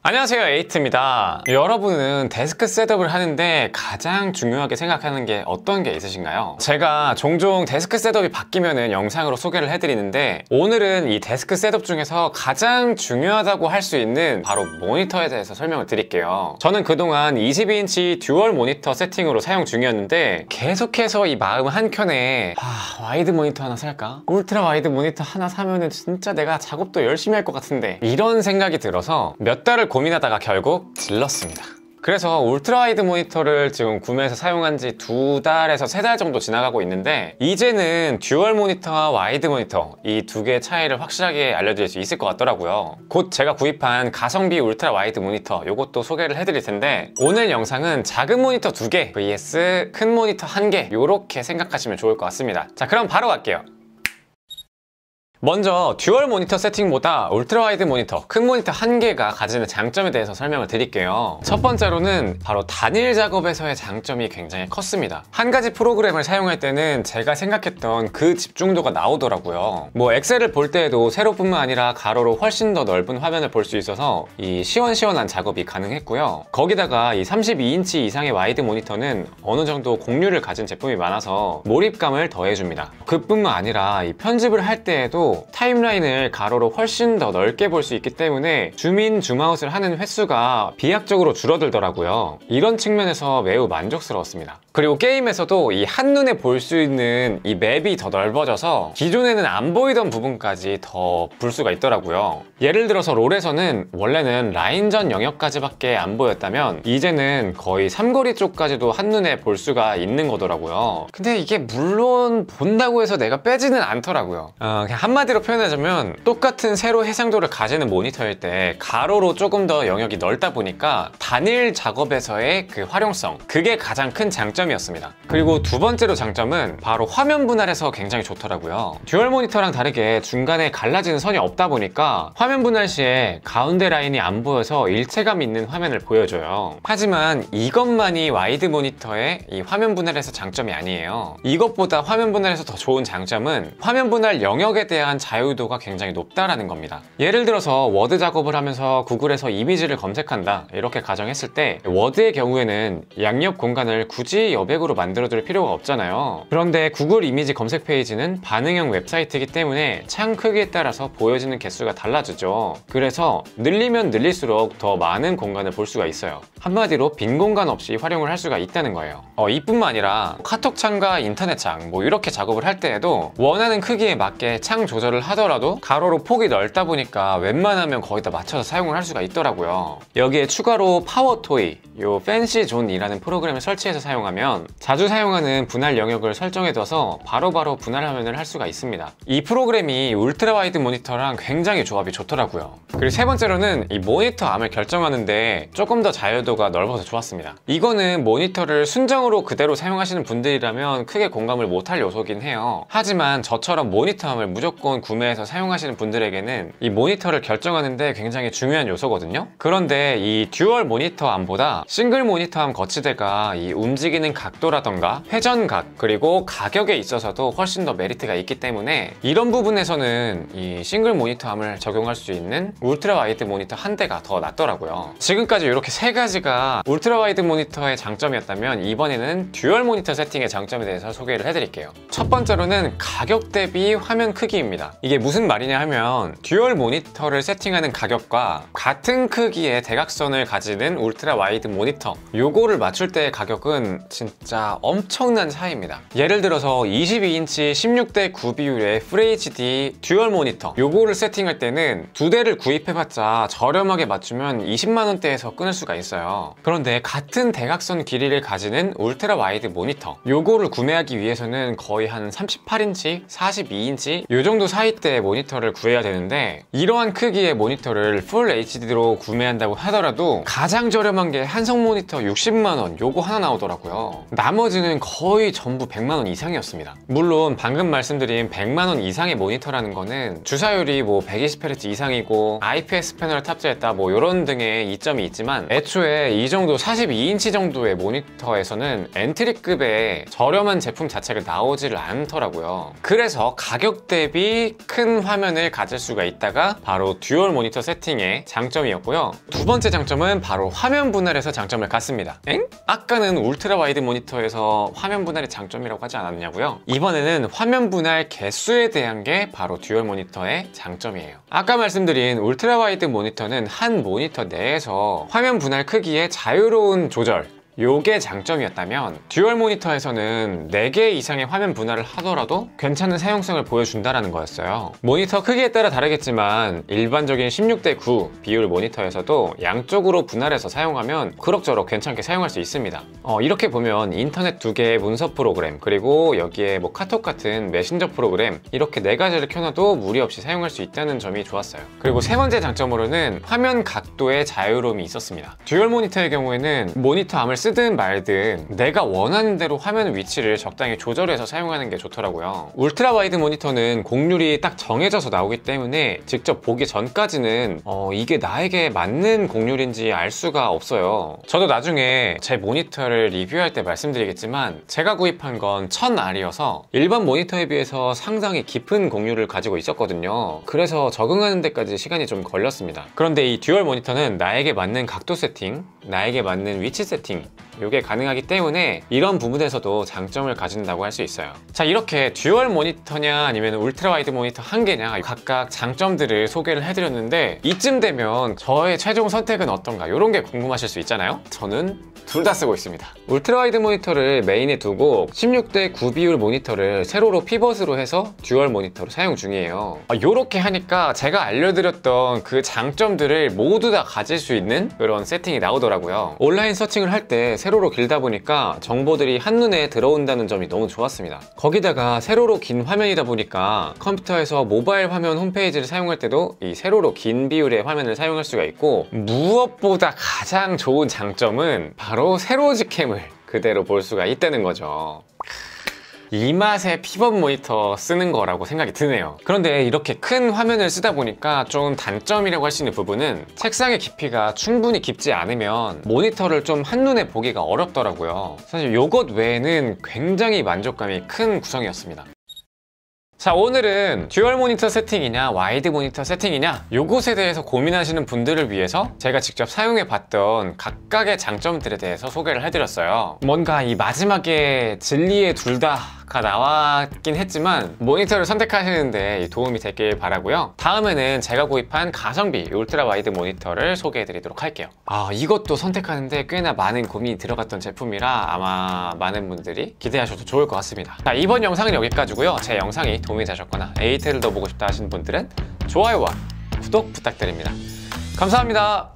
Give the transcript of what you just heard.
안녕하세요, 에이트입니다. 여러분은 데스크 셋업을 하는데 가장 중요하게 생각하는 게 어떤 게 있으신가요? 제가 종종 데스크 셋업이 바뀌면은 영상으로 소개를 해드리는데, 오늘은 이 데스크 셋업 중에서 가장 중요하다고 할 수 있는 바로 모니터에 대해서 설명을 드릴게요. 저는 그동안 22인치 듀얼 모니터 세팅으로 사용 중이었는데 계속해서 이 마음 한켠에 와이드 모니터 하나 살까? 울트라 와이드 모니터 하나 사면은 진짜 내가 작업도 열심히 할 것 같은데, 이런 생각이 들어서 몇 달을 고민하다가 결국 질렀습니다. 그래서 울트라 와이드 모니터를 지금 구매해서 사용한 지 2달에서 3달 정도 지나가고 있는데, 이제는 듀얼 모니터와 와이드 모니터 이 두 개의 차이를 확실하게 알려드릴 수 있을 것 같더라고요. 곧 제가 구입한 가성비 울트라 와이드 모니터 요것도 소개를 해드릴 텐데, 오늘 영상은 작은 모니터 2개 vs 큰 모니터 1개 요렇게 생각하시면 좋을 것 같습니다. 자, 그럼 바로 갈게요. 먼저 듀얼 모니터 세팅보다 울트라 와이드 모니터, 큰 모니터 1개가 가지는 장점에 대해서 설명을 드릴게요. 첫 번째로는 바로 단일 작업에서의 장점이 굉장히 컸습니다. 한 가지 프로그램을 사용할 때는 제가 생각했던 그 집중도가 나오더라고요. 뭐 엑셀을 볼 때에도 세로뿐만 아니라 가로로 훨씬 더 넓은 화면을 볼 수 있어서 이 시원시원한 작업이 가능했고요. 거기다가 이 32인치 이상의 와이드 모니터는 어느 정도 공률을 가진 제품이 많아서 몰입감을 더해줍니다. 그뿐만 아니라 이 편집을 할 때에도 타임라인을 가로로 훨씬 더 넓게 볼 수 있기 때문에 줌인 줌아웃을 하는 횟수가 비약적으로 줄어들더라고요. 이런 측면에서 매우 만족스러웠습니다. 그리고 게임에서도 이 한눈에 볼 수 있는 이 맵이 더 넓어져서 기존에는 안 보이던 부분까지 더 볼 수가 있더라고요. 예를 들어서 롤에서는 원래는 라인전 영역까지밖에 안 보였다면 이제는 거의 삼거리 쪽까지도 한눈에 볼 수가 있는 거더라고요. 근데 이게 물론 본다고 해서 내가 빼지는 않더라고요. 그냥 한마디로 표현하자면 똑같은 세로 해상도를 가지는 모니터일 때 가로로 조금 더 영역이 넓다 보니까 단일 작업에서의 그 활용성, 그게 가장 큰 장점이었습니다. 그리고 두 번째로 장점은 바로 화면 분할에서 굉장히 좋더라고요. 듀얼 모니터랑 다르게 중간에 갈라지는 선이 없다 보니까 화면 분할 시에 가운데 라인이 안 보여서 일체감 있는 화면을 보여줘요. 하지만 이것만이 와이드 모니터의 이 화면 분할에서 장점이 아니에요. 이것보다 화면 분할에서 더 좋은 장점은 화면 분할 영역에 대한 자유도가 굉장히 높다라는 겁니다. 예를 들어서 워드 작업을 하면서 구글에서 이미지를 검색한다 이렇게 가정했을 때, 워드의 경우에는 양옆 공간을 굳이 여백으로 만들어둘 필요가 없잖아요. 그런데 구글 이미지 검색 페이지는 반응형 웹사이트이기 때문에 창 크기에 따라서 보여지는 개수가 달라지죠. 그래서 늘리면 늘릴수록 더 많은 공간을 볼 수가 있어요. 한마디로 빈 공간 없이 활용을 할 수가 있다는 거예요. 이뿐만 아니라 카톡 창과 인터넷 창 뭐 이렇게 작업을 할 때에도 원하는 크기에 맞게 창 조절을 하더라도 가로로 폭이 넓다 보니까 웬만하면 거의 다 맞춰서 사용을 할 수가 있더라고요. 여기에 추가로 파워토이, 요 팬시존이라는 프로그램을 설치해서 사용하면 자주 사용하는 분할 영역을 설정해둬서 바로바로 분할 화면을 할 수가 있습니다. 이 프로그램이 울트라 와이드 모니터랑 굉장히 조합이 좋더라고요. 그리고 세 번째로는 이 모니터 암을 결정하는데 조금 더 자유도가 넓어서 좋았습니다. 이거는 모니터를 순정으로 그대로 사용하시는 분들이라면 크게 공감을 못할 요소긴 해요. 하지만 저처럼 모니터 암을 무조건 구매해서 사용하시는 분들에게는 이 모니터를 결정하는데 굉장히 중요한 요소거든요. 그런데 이 듀얼 모니터 암보다 싱글 모니터 암 거치대가 이 움직이는 각도라던가 회전각, 그리고 가격에 있어서도 훨씬 더 메리트가 있기 때문에 이런 부분에서는 이 싱글 모니터 암을 적용할 수 있는 울트라 와이드 모니터 1대가 더 낫더라고요. 지금까지 이렇게 3가지가 울트라 와이드 모니터의 장점이었다면, 이번에는 듀얼 모니터 세팅의 장점에 대해서 소개를 해드릴게요. 첫 번째로는 가격 대비 화면 크기입니다. 이게 무슨 말이냐 하면, 듀얼 모니터를 세팅하는 가격과 같은 크기의 대각선을 가지는 울트라 와이드 모니터, 요거를 맞출 때의 가격은 진짜 엄청난 차이입니다. 예를 들어서 22인치 16:9 비율의 FHD 듀얼 모니터, 요거를 세팅할 때는 2대를 구입해봤자 저렴하게 맞추면 20만원대에서 끊을 수가 있어요. 그런데 같은 대각선 길이를 가지는 울트라 와이드 모니터, 요거를 구매하기 위해서는 거의 한 38인치, 42인치 요 정도 사이대의 모니터를 구해야 되는데, 이러한 크기의 모니터를 풀 HD로 구매한다고 하더라도 가장 저렴한 게 한성 모니터 60만원 요거 하나 나오더라고요. 있었고요. 나머지는 거의 전부 100만 원 이상이었습니다. 물론 방금 말씀드린 100만 원 이상의 모니터라는 거는 주사율이 뭐 120Hz 이상이고 IPS 패널을 탑재했다 뭐 이런 등의 이점이 있지만, 애초에 이 정도 42인치 정도의 모니터에서는 엔트리급의 저렴한 제품 자체가 나오지를 않더라고요. 그래서 가격 대비 큰 화면을 가질 수가 있다가 바로 듀얼 모니터 세팅의 장점이었고요. 두 번째 장점은 바로 화면 분할에서 장점을 갖습니다. 엥? 아까는 울트라 와이드 모니터에서 화면 분할이 장점이라고 하지 않았냐고요? 이번에는 화면 분할 개수에 대한 게 바로 듀얼 모니터의 장점이에요. 아까 말씀드린 울트라 와이드 모니터는 한 모니터 내에서 화면 분할 크기의 자유로운 조절, 요게 장점이었다면, 듀얼 모니터에서는 4개 이상의 화면 분할을 하더라도 괜찮은 사용성을 보여준다는 거였어요. 모니터 크기에 따라 다르겠지만 일반적인 16:9 비율 모니터에서도 양쪽으로 분할해서 사용하면 그럭저럭 괜찮게 사용할 수 있습니다. 이렇게 보면 인터넷 2개의 문서 프로그램, 그리고 여기에 뭐 카톡 같은 메신저 프로그램, 이렇게 4가지를 켜놔도 무리 없이 사용할 수 있다는 점이 좋았어요. 그리고 세 번째 장점으로는 화면 각도의 자유로움이 있었습니다. 듀얼 모니터의 경우에는 모니터 암을 쓰든 말든 내가 원하는 대로 화면 위치를 적당히 조절해서 사용하는 게 좋더라고요. 울트라 와이드 모니터는 곡률이 딱 정해져서 나오기 때문에 직접 보기 전까지는 이게 나에게 맞는 곡률인지 알 수가 없어요. 저도 나중에 제 모니터를 리뷰할 때 말씀드리겠지만, 제가 구입한 건 1000R이어서 일반 모니터에 비해서 상당히 깊은 곡률을 가지고 있었거든요. 그래서 적응하는 데까지 시간이 좀 걸렸습니다. 그런데 이 듀얼 모니터는 나에게 맞는 각도 세팅, 나에게 맞는 위치 세팅, 이게 가능하기 때문에 이런 부분에서도 장점을 가진다고 할 수 있어요. 자, 이렇게 듀얼 모니터냐 아니면 울트라 와이드 모니터 한 개냐 각각 장점들을 소개를 해드렸는데, 이쯤 되면 저의 최종 선택은 어떤가 이런 게 궁금하실 수 있잖아요. 저는 둘 다 쓰고 있습니다. 울트라 와이드 모니터를 메인에 두고 16:9 비율 모니터를 세로로 피벗으로 해서 듀얼 모니터로 사용 중이에요. 이렇게 하니까 제가 알려드렸던 그 장점들을 모두 다 가질 수 있는 그런 세팅이 나오더라고요. 온라인 서칭을 할 때 세로로 길다 보니까 정보들이 한눈에 들어온다는 점이 너무 좋았습니다. 거기다가 세로로 긴 화면이다 보니까 컴퓨터에서 모바일 화면 홈페이지를 사용할 때도 이 세로로 긴 비율의 화면을 사용할 수가 있고, 무엇보다 가장 좋은 장점은 바로 세로직캠을 그대로 볼 수가 있다는 거죠. 이 맛에 피벗 모니터 쓰는 거라고 생각이 드네요. 그런데 이렇게 큰 화면을 쓰다 보니까 좀 단점이라고 할 수 있는 부분은, 책상의 깊이가 충분히 깊지 않으면 모니터를 좀 한눈에 보기가 어렵더라고요. 사실 이것 외에는 굉장히 만족감이 큰 구성이었습니다. 자, 오늘은 듀얼 모니터 세팅이냐 와이드 모니터 세팅이냐 요것에 대해서 고민하시는 분들을 위해서 제가 직접 사용해 봤던 각각의 장점들에 대해서 소개를 해드렸어요. 뭔가 이 마지막에 진리의 둘 다가 나왔긴 했지만 모니터를 선택하시는데 도움이 됐길 바라고요. 다음에는 제가 구입한 가성비 울트라 와이드 모니터를 소개해 드리도록 할게요. 이것도 선택하는데 꽤나 많은 고민이 들어갔던 제품이라 아마 많은 분들이 기대하셔도 좋을 것 같습니다. 자, 이번 영상은 여기까지고요. 제 영상이 도움이 되셨거나 에이테를 더 보고 싶다 하시는 분들은 좋아요와 구독 부탁드립니다. 감사합니다.